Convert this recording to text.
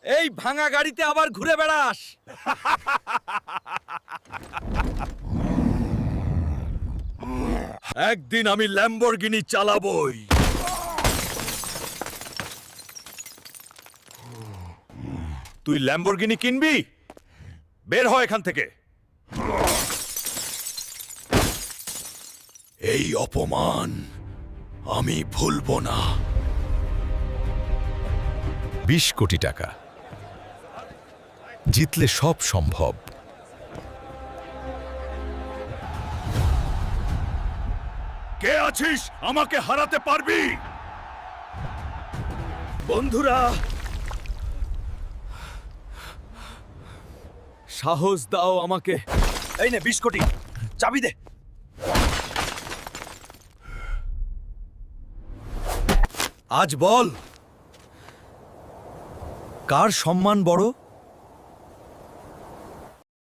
এই ভাঙা গাড়িতে আবার ঘুরে বেড়াস? একদিন আমি ল্যাম্বরগিনি চালাবই। তুই ল্যাম্বরগিনি কিনবি? বের হ এখান থেকে। এই অপমান আমি ভুলবো না। 20 কোটি টাকা জিতলে সব সম্ভব। কে আছিস আমাকে হারাতে পারবি? বন্ধুরা, সাহস দাও আমাকে। এই নে 20 কোটি, চাবি দে। আজ বল, কার সম্মান বড়?